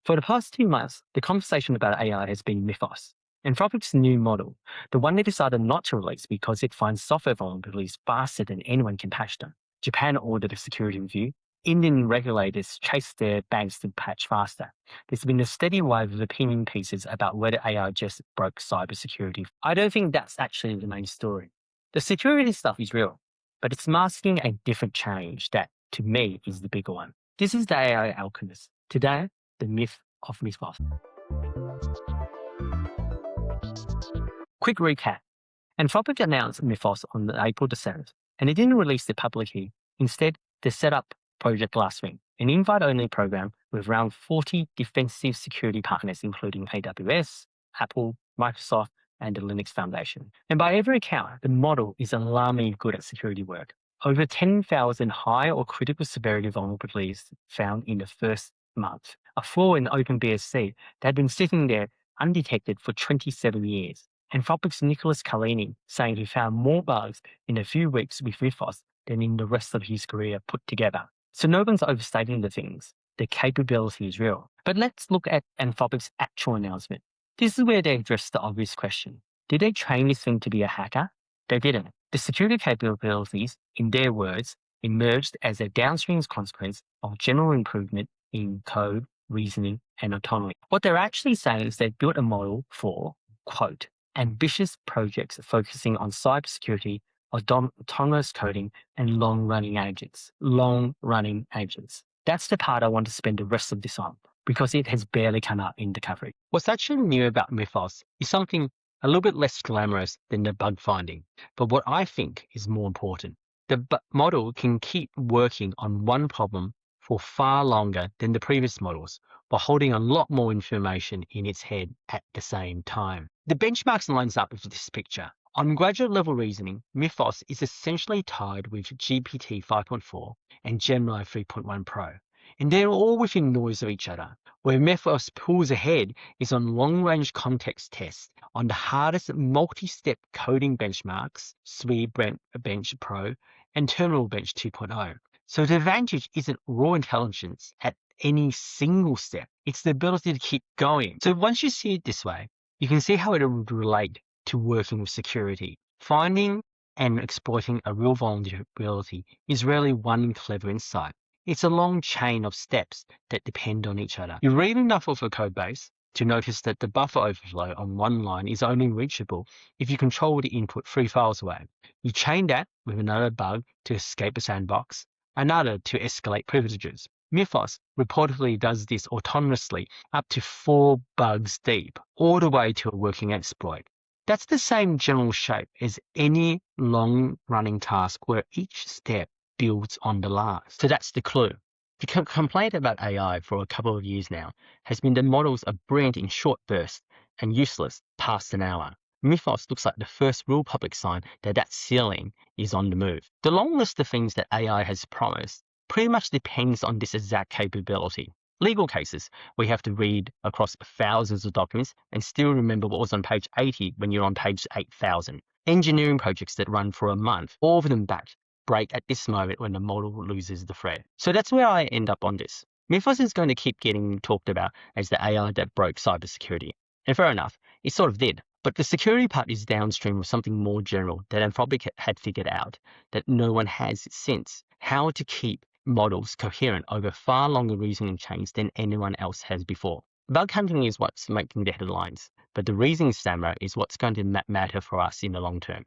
For the past 2 months, the conversation about AI has been Mythos. Anthropic's new model, the one they decided not to release because it finds software vulnerabilities faster than anyone can patch them. Japan ordered a security review. Indian regulators chased their banks to patch faster. There's been a steady wave of opinion pieces about whether AI just broke cybersecurity. I don't think that's actually the main story. The security stuff is real, but it's masking a different change that, to me, is the bigger one. This is the AI alchemist. Today, the myth of mythos. Quick recap. Anthropic announced Mythos on April the 7th, and it didn't release it publicly. Instead, they set up Project Glasswing, an invite-only program with around 40 defensive security partners, including AWS, Apple, Microsoft, and the Linux Foundation. And by every account, the model is alarmingly good at security work. Over 10,000 high or critical severity vulnerabilities found in the first month, a flaw in OpenBSC that had been sitting there undetected for 27 years. Anthropic's Nicholas Carlini saying he found more bugs in a few weeks with Mythos than in the rest of his career put together. So no one's overstating the things. The capability is real. But let's look at Anthropic's actual announcement. This is where they address the obvious question. Did they train this thing to be a hacker? They didn't. The security capabilities, in their words, emerged as a downstream consequence of general improvement in code, reasoning, and autonomy. What they're actually saying is they built a model for, quote, ambitious projects focusing on cybersecurity, autonomous coding, and long-running agents. Long-running agents. That's the part I want to spend the rest of this on, because it has barely come out in the coverage. What's actually new about Mythos is something a little bit less glamorous than the bug finding, but what I think is more important. The model can keep working on one problem for far longer than the previous models, while holding a lot more information in its head at the same time. The benchmarks lines up with this picture. On graduate level reasoning, Mythos is essentially tied with GPT 5.4 and Gemini 3.1 Pro, and they're all within noise of each other. Where Mythos pulls ahead is on long-range context tests on the hardest multi-step coding benchmarks, SWE Bench Pro and Terminal Bench 2.0. So the advantage isn't raw intelligence at any single step. It's the ability to keep going. So once you see it this way, you can see how it would relate to working with security. Finding and exploiting a real vulnerability is rarely one clever insight. It's a long chain of steps that depend on each other. You read enough of a code base to notice that the buffer overflow on one line is only reachable if you control the input 3 files away. You chain that with another bug to escape a sandbox, another to escalate privileges. Mythos reportedly does this autonomously up to 4 bugs deep, all the way to a working exploit. That's the same general shape as any long-running task where each step builds on the last. So that's the clue. The complaint about AI for a couple of years now has been that models are brilliant in short bursts and useless past an hour. Mythos looks like the first real public sign that that ceiling is on the move. The long list of things that AI has promised pretty much depends on this exact capability. Legal cases, we have to read across thousands of documents and still remember what was on page 80 when you're on page 8,000. Engineering projects that run for a month, all of them break at this moment when the model loses the thread. So that's where I end up on this. Mythos is going to keep getting talked about as the AI that broke cybersecurity. And fair enough, it sort of did. But the security part is downstream of something more general that Anthropic had figured out that no one has since. How to keep models coherent over far longer reasoning chains than anyone else has before. Bug hunting is what's making the headlines, but the reasoning stammer is what's going to matter for us in the long term.